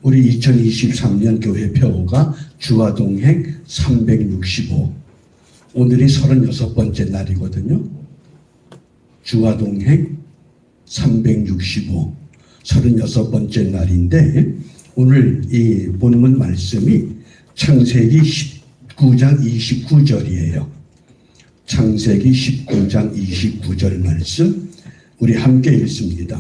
우리 2023년 교회 표어가 주와 동행 365. 오늘이 36번째 날이거든요. 주와 동행 365. 36번째 날인데 오늘 이 본문 말씀이 창세기 19장 29절이에요. 창세기 19장 29절 말씀 우리 함께 읽습니다.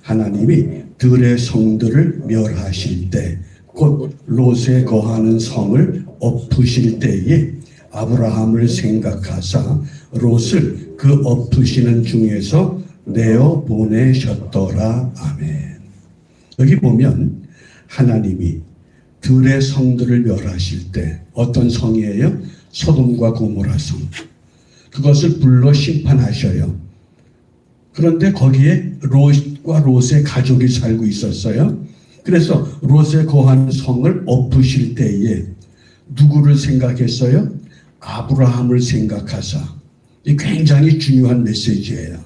하나님이 들의 성들을 멸하실 때 곧 롯에 거하는 성을 엎으실 때에 아브라함을 생각하사 롯을 그 엎으시는 중에서 내어 보내셨더라. 아멘. 여기 보면 하나님이 들의 성들을 멸하실 때 어떤 성이에요? 소돔과 고모라 성. 그것을 불러 심판하셔요. 그런데 거기에 롯과 롯의 가족이 살고 있었어요. 그래서 롯에 거한 성을 엎으실 때에 누구를 생각했어요? 아브라함을 생각하사. 이 굉장히 중요한 메시지예요.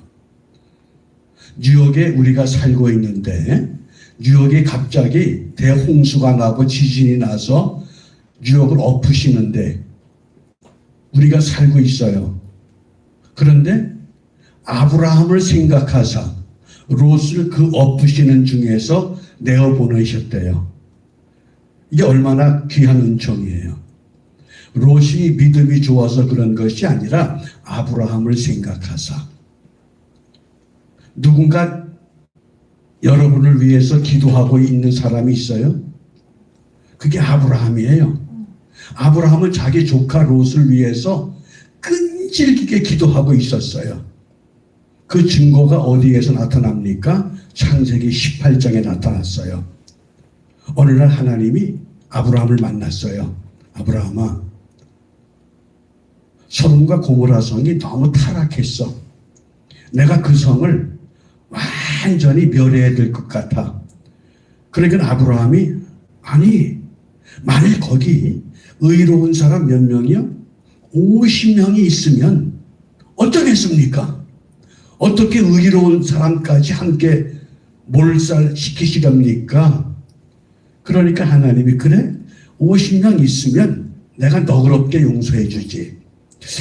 뉴욕에 우리가 살고 있는데 뉴욕에 갑자기 대홍수가 나고 지진이 나서 뉴욕을 엎으시는데 우리가 살고 있어요. 그런데 아브라함을 생각하사 롯을 그 엎으시는 중에서 내어보내셨대요. 이게 얼마나 귀한 은총이에요. 롯이 믿음이 좋아서 그런 것이 아니라 아브라함을 생각하사. 누군가 여러분을 위해서 기도하고 있는 사람이 있어요? 그게 아브라함이에요. 아브라함은 자기 조카 롯을 위해서 끈질기게 기도하고 있었어요. 그 증거가 어디에서 나타납니까? 창세기 18장에 나타났어요. 어느 날 하나님이 아브라함을 만났어요. 아브라함아, 소돔과 고모라 성이 너무 타락했어. 내가 그 성을 완전히 멸해야 될 것 같아. 그러니까 아브라함이 아니 만일 거기 의로운 사람 몇 명이요? 50명이 있으면 어쩌겠습니까? 어떻게 의로운 사람까지 함께 몰살시키시렵니까? 그러니까 하나님이 그래? 50명 있으면 내가 너그럽게 용서해 주지.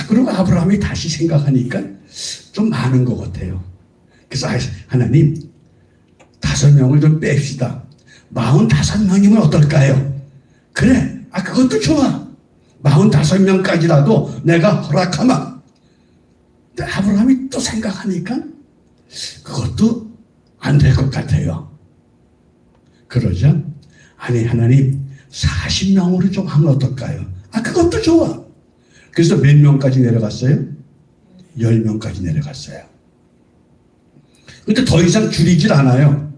그리고 아브라함이 다시 생각하니까 좀 많은 것 같아요. 그래서 하나님 5명을 좀 뺍시다. 45명이면 어떨까요? 그래, 그것도 좋아. 45명까지라도 내가 허락하마. 근데 아브라함이 또 생각하니까 그것도 안 될 것 같아요. 그러자 아니 하나님 40명으로 좀 하면 어떨까요? 그것도 좋아. 그래서 몇 명까지 내려갔어요? 10명까지 내려갔어요. 근데 더 이상 줄이질 않아요.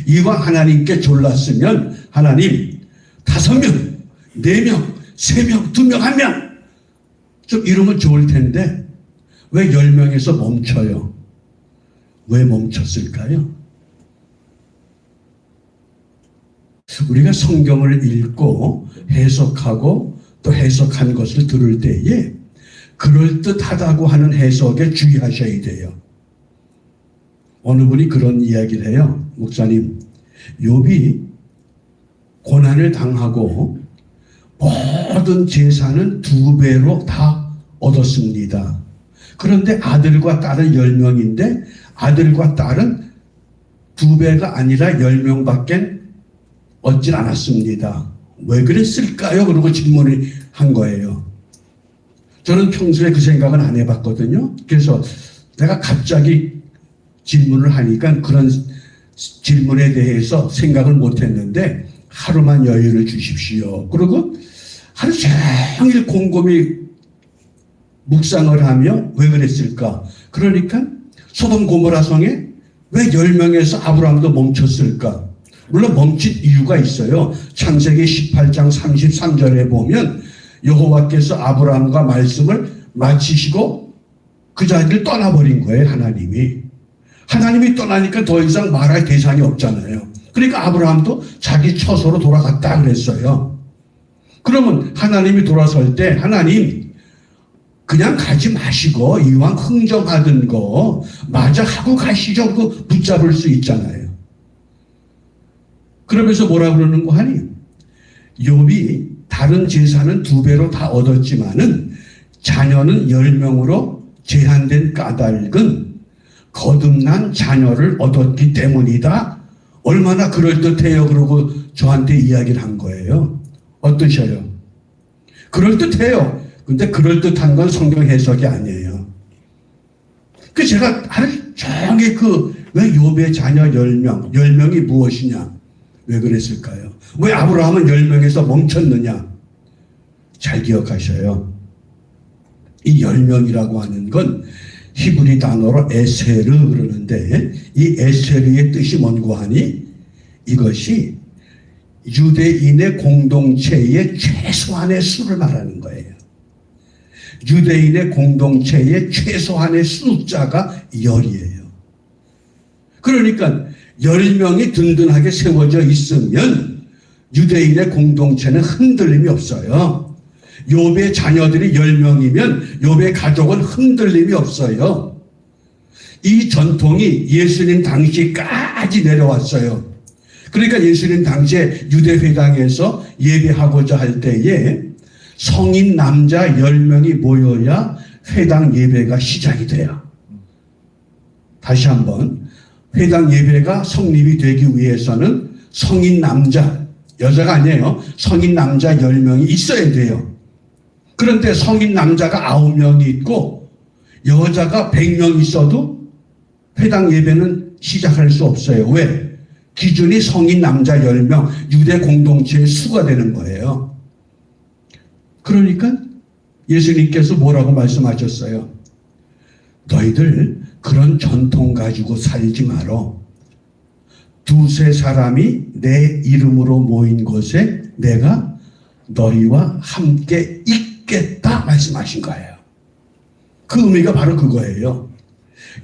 이왕 하나님께 졸랐으면 하나님 5명, 4명, 3명, 2명, 1명 좀 이러면 좋을 텐데 왜 10명에서 멈춰요? 왜 멈췄을까요? 우리가 성경을 읽고 해석하고 또 해석한 것을 들을 때에 그럴듯하다고 하는 해석에 주의하셔야 돼요. 어느 분이 그런 이야기를 해요. 목사님, 욥이 고난을 당하고 모든 재산은 2배로 다 얻었습니다. 그런데 아들과 딸은 10명인데 아들과 딸은 2배가 아니라 10명밖에 얻질 않았습니다. 왜 그랬을까요? 그러고 질문을 한 거예요. 저는 평소에 그 생각은 안 해봤거든요. 그래서 내가 갑자기 질문을 하니까 그런 질문에 대해서 생각을 못했는데 하루만 여유를 주십시오. 그리고 하루 종일 곰곰이 묵상을 하며 왜 그랬을까? 그러니까 소돔 고모라 성에 왜 10명에서 아브라함도 멈췄을까? 물론 멈춘 이유가 있어요. 창세기 18장 33절에 보면 여호와께서 아브라함과 말씀을 마치시고 그 자리를 떠나버린 거예요. 하나님이 떠나니까 더 이상 말할 대상이 없잖아요. 그러니까 아브라함도 자기 처소로 돌아갔다 그랬어요. 그러면 하나님이 돌아설 때 하나님 그냥 가지 마시고 이왕 흥정하던 거 마저 하고 가시죠. 그 붙잡을 수 있잖아요. 그러면서 뭐라 그러는 거 하니? 욥이 다른 재산은 2배로 다 얻었지만은 자녀는 10명으로 제한된 까닭은 거듭난 자녀를 얻었기 때문이다. 얼마나 그럴듯해요. 그러고 저한테 이야기를 한 거예요. 어떠셔요? 그럴듯해요. 근데 그럴듯한 건 성경 해석이 아니에요. 그 제가 하루 종일 왜 욥의 자녀 10명, 10명이 무엇이냐? 왜 그랬을까요? 왜 아브라함은 10명에서 멈췄느냐? 잘 기억하셔요. 이 10명이라고 하는 건 히브리 단어로 에세르 그러는데 이 에세르의 뜻이 뭔고 하니 이것이 유대인의 공동체의 최소한의 수를 말하는 거예요. 유대인의 공동체의 최소한의 숫자가 10이에요. 그러니까 10명이 든든하게 세워져 있으면 유대인의 공동체는 흔들림이 없어요. 욥의 자녀들이 10명이면 욥의 가족은 흔들림이 없어요. 이 전통이 예수님 당시까지 내려왔어요. 그러니까 예수님 당시에 유대회당에서 예배하고자 할 때에 성인 남자 10명이 모여야 회당 예배가 시작이 돼요. 다시 한번 회당 예배가 성립이 되기 위해서는 성인 남자, 여자가 아니에요. 성인 남자 10명이 있어야 돼요. 그런데 성인 남자가 9명이 있고 여자가 100명 있어도 회당 예배는 시작할 수 없어요. 왜? 기준이 성인 남자 10명, 유대 공동체의 수가 되는 거예요. 그러니까 예수님께서 뭐라고 말씀하셨어요? 너희들 그런 전통 가지고 살지 말어. 2-3 사람이 내 이름으로 모인 곳에 내가 너희와 함께 있겠다 말씀하신 거예요. 그 의미가 바로 그거예요.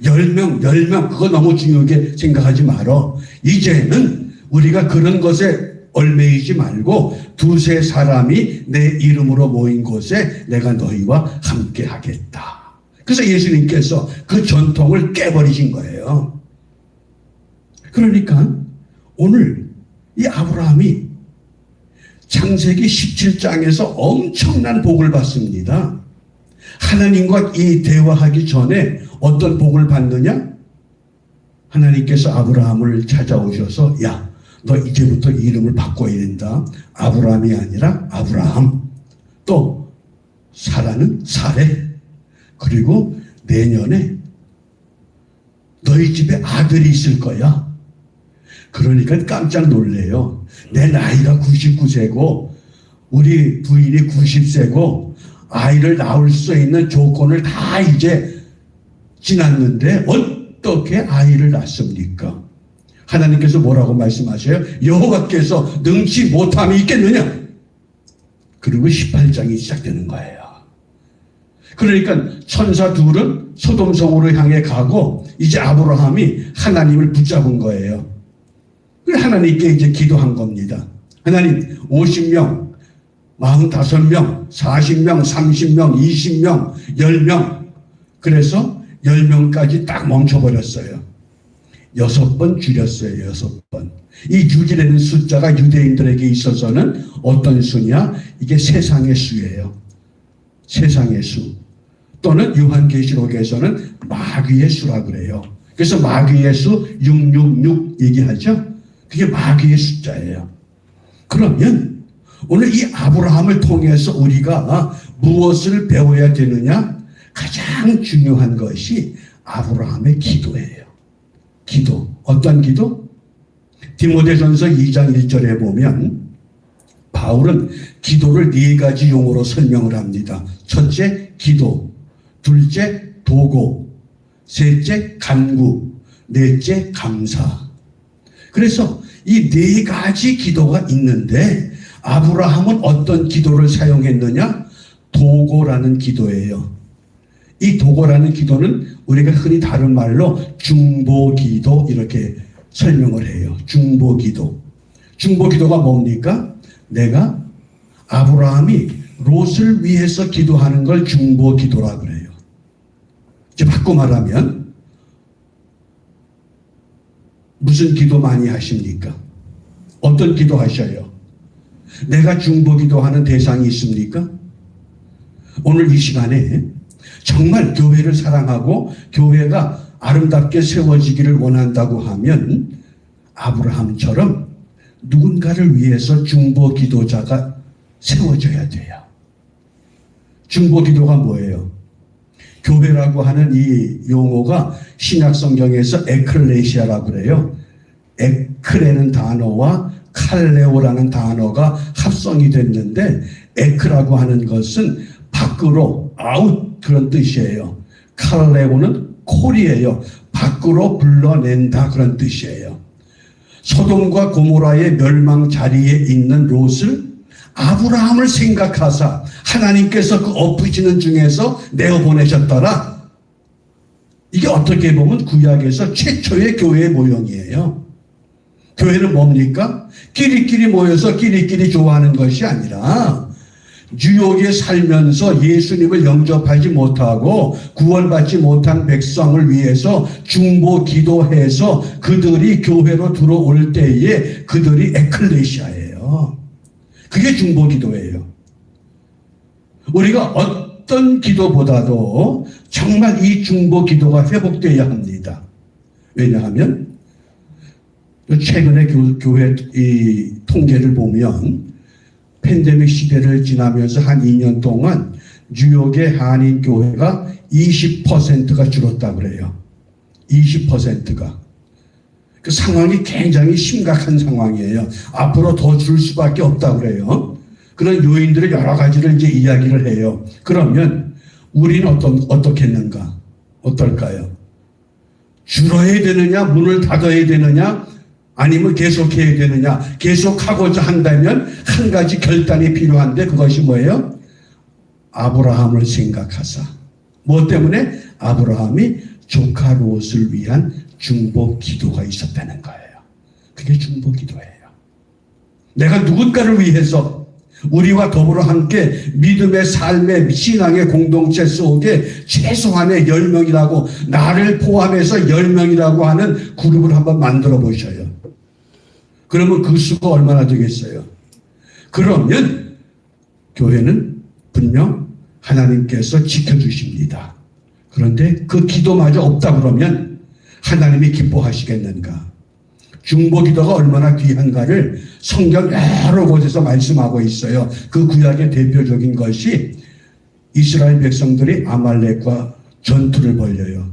10명 그거 너무 중요하게 생각하지 말어. 이제는 우리가 그런 것에 얽매이지 말고 2-3 사람이 내 이름으로 모인 곳에 내가 너희와 함께 하겠다. 그래서 예수님께서 그 전통을 깨버리신 거예요. 그러니까 오늘 이 아브라함이 창세기 17장에서 엄청난 복을 받습니다. 하나님과 이 대화하기 전에 어떤 복을 받느냐? 하나님께서 아브라함을 찾아오셔서 야, 너 이제부터 이름을 바꿔야 된다. 아브라함이 아니라 아브라함. 또 사라는 사레. 그리고 내년에 너희 집에 아들이 있을 거야. 그러니까 깜짝 놀래요. 내 나이가 99세고 우리 부인이 90세고 아이를 낳을 수 있는 조건을 다 이제 지났는데 어떻게 아이를 낳습니까? 하나님께서 뭐라고 말씀하셔요? 여호와께서 능치 못함이 있겠느냐? 그리고 18장이 시작되는 거예요. 그러니까 천사 둘은 소돔성으로 향해 가고 이제 아브라함이 하나님을 붙잡은 거예요. 하나님께 이제 기도한 겁니다. 하나님 50명, 45명, 40명, 30명, 20명, 10명. 그래서 10명까지 딱 멈춰버렸어요. 6번 줄였어요. 6번. 이 6이라는 숫자가 유대인들에게 있어서는 어떤 수냐? 이게 세상의 수예요. 세상의 수. 또는 요한계시록에서는 마귀의 수라 그래요. 그래서 마귀의 수 666 얘기하죠. 그게 마귀의 숫자예요. 그러면 오늘 이 아브라함을 통해서 우리가 무엇을 배워야 되느냐? 가장 중요한 것이 아브라함의 기도예요. 기도. 어떤 기도? 디모데전서 2장 1절에 보면 바울은 기도를 4가지 용어로 설명을 합니다. 첫째, 기도. 둘째, 도고. 셋째, 간구. 넷째, 감사. 그래서 이 4가지 기도가 있는데 아브라함은 어떤 기도를 사용했느냐? 도고라는 기도예요. 이 도고라는 기도는 우리가 흔히 다른 말로 중보기도 이렇게 설명을 해요. 중보기도. 중보기도가 뭡니까? 내가 아브라함이 롯을 위해서 기도하는 걸 중보기도라 그래요. 이제 바꿔 말하면 무슨 기도 많이 하십니까? 어떤 기도하셔요? 내가 중보기도하는 대상이 있습니까? 오늘 이 시간에 정말 교회를 사랑하고 교회가 아름답게 세워지기를 원한다고 하면 아브라함처럼 누군가를 위해서 중보기도자가 세워져야 돼요. 중보기도가 뭐예요? 교회라고 하는 이 용어가 신약 성경에서 에클레시아라고 그래요. 에크레는 단어와 칼레오라는 단어가 합성이 됐는데 에크라고 하는 것은 밖으로 아웃 그런 뜻이에요. 칼레오는 콜이에요. 밖으로 불러낸다 그런 뜻이에요. 소돔과 고모라의 멸망 자리에 있는 롯을 아브라함을 생각하사 하나님께서 그 엎으시는 중에서 내어보내셨더라. 이게 어떻게 보면 구약에서 최초의 교회의 모형이에요. 교회는 뭡니까? 끼리끼리 모여서 끼리끼리 좋아하는 것이 아니라 뉴욕에 살면서 예수님을 영접하지 못하고 구원받지 못한 백성을 위해서 중보 기도해서 그들이 교회로 들어올 때에 그들이 에클레시아예요. 그게 중보 기도예요. 우리가 어떤 기도보다도 정말 이 중보 기도가 회복되어야 합니다. 왜냐하면 최근에 교회 이 통계를 보면 팬데믹 시대를 지나면서 한 2년 동안 뉴욕의 한인 교회가 20%가 줄었다고 그래요. 20%가. 그 상황이 굉장히 심각한 상황이에요. 앞으로 더 줄 수밖에 없다고 그래요. 그런 요인들을 여러 가지를 이제 이야기를 해요. 그러면 우리는 어떻겠는가? 어떨까요? 줄어야 되느냐? 문을 닫아야 되느냐? 아니면 계속해야 되느냐? 계속하고자 한다면 한 가지 결단이 필요한데 그것이 뭐예요? 아브라함을 생각하사. 뭐 때문에? 아브라함이 조카 롯을 위한 중보 기도가 있었다는 거예요. 그게 중보 기도예요. 내가 누군가를 위해서 우리와 더불어 함께 믿음의 삶의 신앙의 공동체 속에 최소한의 10명이라고 나를 포함해서 10명이라고 하는 그룹을 한번 만들어 보셔요. 그러면 그 수가 얼마나 되겠어요? 그러면 교회는 분명 하나님께서 지켜주십니다. 그런데 그 기도마저 없다 그러면 하나님이 기뻐하시겠는가? 중보기도가 얼마나 귀한가를 성경 여러 곳에서 말씀하고 있어요. 그 구약의 대표적인 것이 이스라엘 백성들이 아말렉과 전투를 벌여요.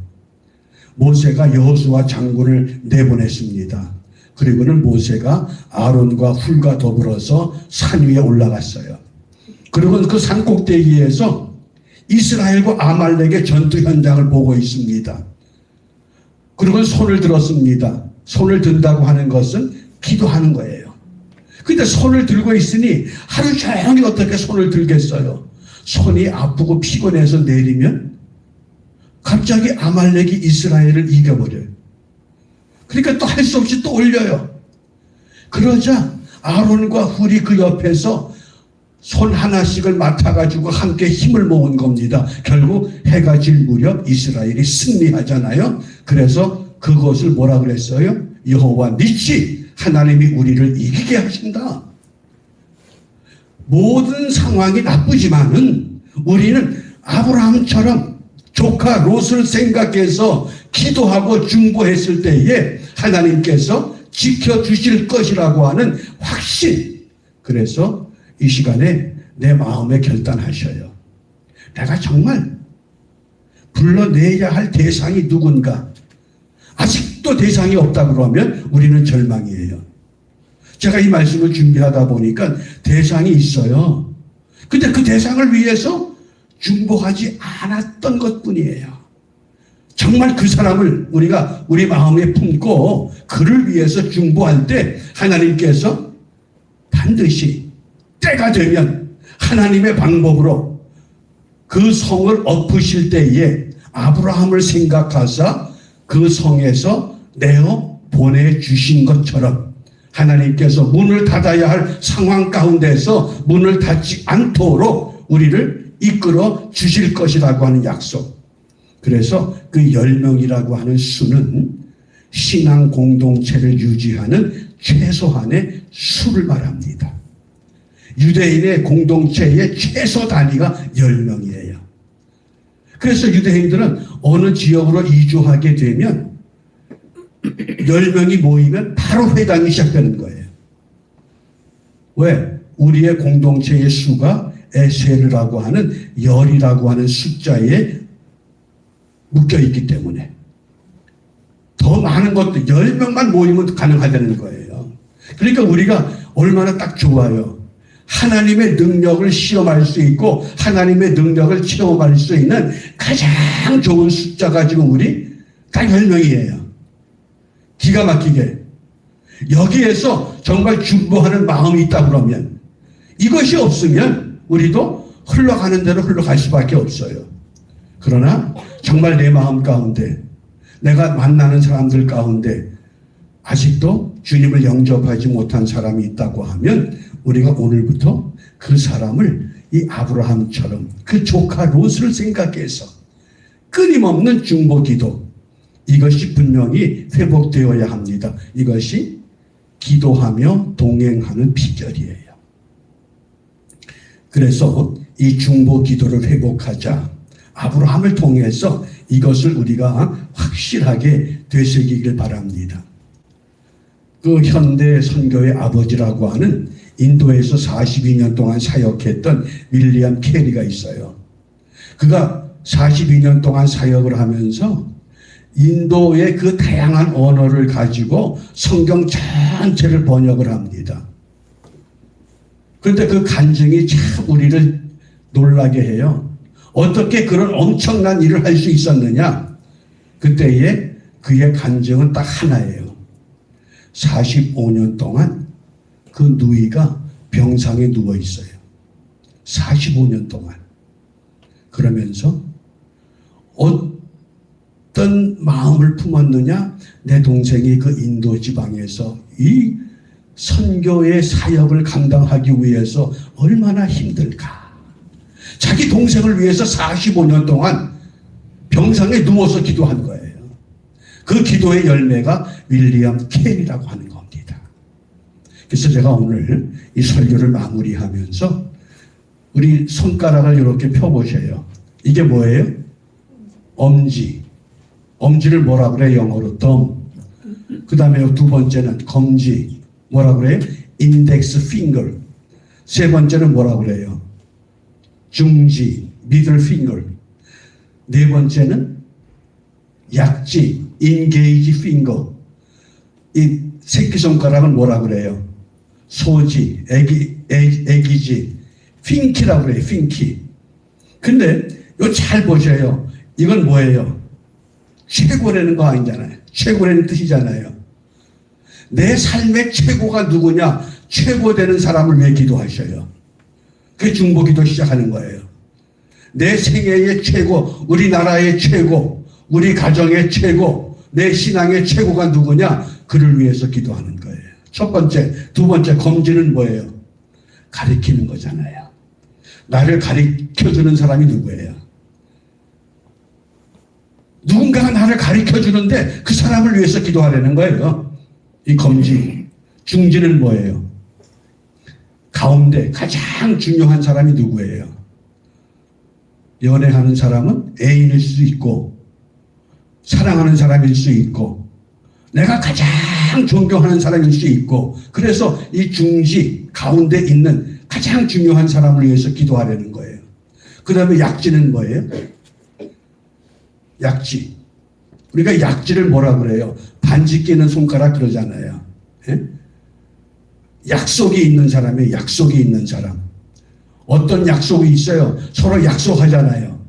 모세가 여호수아 장군을 내보냈습니다. 그리고는 모세가 아론과 훌과 더불어서 산 위에 올라갔어요. 그리고 그 산 꼭대기에서 이스라엘과 아말렉의 전투 현장을 보고 있습니다. 그리고 손을 들었습니다. 손을 든다고 하는 것은 기도하는 거예요. 근데 손을 들고 있으니 하루 종일 어떻게 손을 들겠어요? 손이 아프고 피곤해서 내리면 갑자기 아말렉이 이스라엘을 이겨버려요. 그러니까 또 할 수 없이 또 올려요. 그러자 아론과 훌이 그 옆에서 손 하나씩을 맡아가지고 함께 힘을 모은 겁니다. 결국 해가 질 무렵 이스라엘이 승리하잖아요. 그래서 그것을 뭐라 그랬어요? 여호와 니시, 하나님이 우리를 이기게 하신다. 모든 상황이 나쁘지만은 우리는 아브라함처럼 조카 롯을 생각해서 기도하고 중보했을 때에 하나님께서 지켜주실 것이라고 하는 확신. 그래서 이 시간에 내 마음에 결단하셔요. 내가 정말 불러내야 할 대상이 누군가. 아직도 대상이 없다 그러면 우리는 절망이에요. 제가 이 말씀을 준비하다 보니까 대상이 있어요. 근데 그 대상을 위해서 중보하지 않았던 것뿐이에요. 정말 그 사람을 우리가 우리 마음에 품고 그를 위해서 중보할 때 하나님께서 반드시 때가 되면 하나님의 방법으로 그 성을 엎으실 때에 아브라함을 생각하사 그 성에서 내어 보내주신 것처럼 하나님께서 문을 닫아야 할 상황 가운데서 문을 닫지 않도록 우리를 이끌어 주실 것이라고 하는 약속. 그래서 그 10명이라고 하는 수는 신앙 공동체를 유지하는 최소한의 수를 말합니다. 유대인의 공동체의 최소 단위가 10명이에요. 그래서 유대인들은 어느 지역으로 이주하게 되면 10명이 모이면 바로 회당이 시작되는 거예요. 왜? 우리의 공동체의 수가 에세르라고 하는 열이라고 하는 숫자에 묶여있기 때문에 더 많은 것도 10명만 모이면 가능하다는 거예요. 그러니까 우리가 얼마나 딱 좋아요. 하나님의 능력을 시험할 수 있고 하나님의 능력을 체험할 수 있는 가장 좋은 숫자가 지금 우리 딱 10명이에요. 기가 막히게. 여기에서 정말 중보하는 마음이 있다 그러면 이것이 없으면 우리도 흘러가는 대로 흘러갈 수밖에 없어요. 그러나 정말 내 마음 가운데 내가 만나는 사람들 가운데 아직도 주님을 영접하지 못한 사람이 있다고 하면 우리가 오늘부터 그 사람을 이 아브라함처럼 그 조카 롯을 생각해서 끊임없는 중보 기도, 이것이 분명히 회복되어야 합니다. 이것이 기도하며 동행하는 비결이에요. 그래서 이 중보 기도를 회복하자. 아브라함을 통해서 이것을 우리가 확실하게 되새기길 바랍니다. 그 현대 선교의 아버지라고 하는 인도에서 42년 동안 사역했던 윌리엄 캐리가 있어요. 그가 42년 동안 사역을 하면서 인도의 그 다양한 언어를 가지고 성경 전체를 번역을 합니다. 그런데 그 간증이 참 우리를 놀라게 해요. 어떻게 그런 엄청난 일을 할 수 있었느냐? 그때에 그의 간증은 딱 하나예요. 45년 동안 그 누이가 병상에 누워 있어요. 45년 동안. 그러면서 어떤 마음을 품었느냐? 내 동생이 그 인도 지방에서 이 선교의 사역을 감당하기 위해서 얼마나 힘들까? 자기 동생을 위해서 45년 동안 병상에 누워서 기도한 거예요. 그 기도의 열매가 윌리엄 캐리라고 하는 겁니다. 그래서 제가 오늘 이 설교를 마무리하면서 우리 손가락을 이렇게 펴보세요. 이게 뭐예요? 엄지. 엄지를 뭐라 그래? 영어로 thumb. 그 다음에 두 번째는 검지. 뭐라 그래요? index finger. 세 번째는 뭐라 그래요? 중지. middle finger. 네 번째는 약지. engage finger. 이 새끼손가락은 뭐라 그래요? 소지. 애기지. 핑키라고 그래요. 핑키. 근데 이거 잘 보세요. 이건 뭐예요? 최고라는 거 아니잖아요. 최고라는 뜻이잖아요. 내 삶의 최고가 누구냐? 최고 되는 사람을 위해 기도하셔요. 그게 중보기도 시작하는 거예요. 내 생애의 최고, 우리나라의 최고, 우리 가정의 최고, 내 신앙의 최고가 누구냐? 그를 위해서 기도하는 거예요. 첫 번째. 두 번째 검지는 뭐예요? 가리키는 거잖아요. 나를 가리켜주는 사람이 누구예요? 누군가가 나를 가리켜주는데 그 사람을 위해서 기도하려는 거예요. 이 검지. 중지는 뭐예요? 가운데 가장 중요한 사람이 누구예요? 연애하는 사람은 애인일 수 있고 사랑하는 사람일 수 있고 내가 가장 존경하는 사람일 수 있고 그래서 이 중지 가운데 있는 가장 중요한 사람을 위해서 기도하려는 거예요. 그 다음에 약지는 뭐예요? 약지. 우리가 약지를 뭐라 그래요? 반지 끼는 손가락 그러잖아요. 예? 약속이 있는 사람이에요. 약속이 있는 사람. 어떤 약속이 있어요? 서로 약속하잖아요.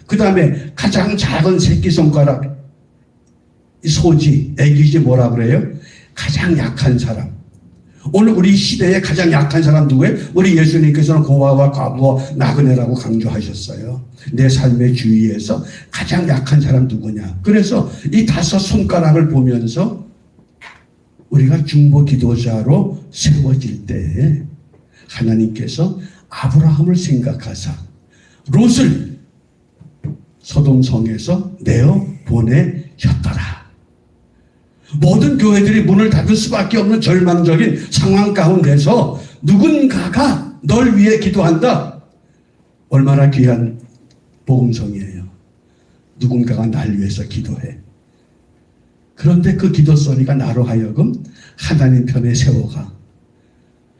그 다음에 가장 작은 새끼손가락 이 소지, 애기지 뭐라 그래요? 가장 약한 사람. 오늘 우리 시대에 가장 약한 사람 누구예요? 우리 예수님께서는 고아와 과부와 나그네라고 강조하셨어요. 내 삶의 주위에서 가장 약한 사람 누구냐. 그래서 이 5 손가락을 보면서 우리가 중보 기도자로 세워질 때 하나님께서 아브라함을 생각하사 롯을 소돔성에서 내어 보내셨더라. 모든 교회들이 문을 닫을 수밖에 없는 절망적인 상황 가운데서 누군가가 널 위해 기도한다. 얼마나 귀한 복음성이에요. 누군가가 날 위해서 기도해. 그런데 그 기도 소리가 나로 하여금 하나님 편에 세워가.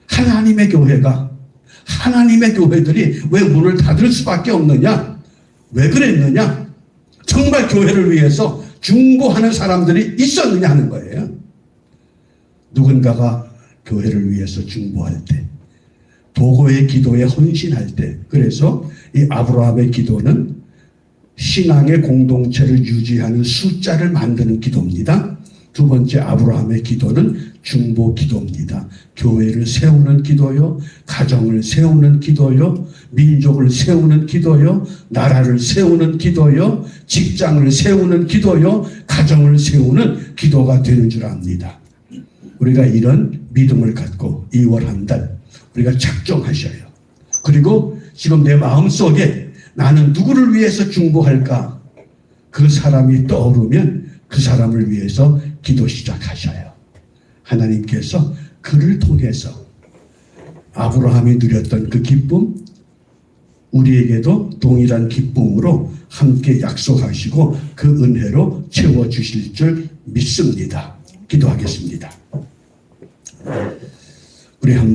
하나님의 교회가, 하나님의 교회들이 왜 문을 닫을 수밖에 없느냐? 왜 그랬느냐? 정말 교회를 위해서 중보하는 사람들이 있었느냐 하는 거예요. 누군가가 교회를 위해서 중보할 때, 도고의 기도에 헌신할 때, 그래서 이 아브라함의 기도는 신앙의 공동체를 유지하는 숫자를 만드는 기도입니다. 두 번째 아브라함의 기도는 중보 기도입니다. 교회를 세우는 기도요, 가정을 세우는 기도요, 민족을 세우는 기도요, 나라를 세우는 기도요, 직장을 세우는 기도요, 가정을 세우는 기도가 되는 줄 압니다. 우리가 이런 믿음을 갖고 2월 한 달 우리가 작정하셔요. 그리고 지금 내 마음속에 나는 누구를 위해서 중보할까? 그 사람이 떠오르면 그 사람을 위해서 기도 시작하셔요. 하나님께서 그를 통해서 아브라함이 누렸던 그 기쁨, 우리에게도 동일한 기쁨으로 함께 약속하시고 그 은혜로 채워주실 줄 믿습니다. 기도하겠습니다. 우리 한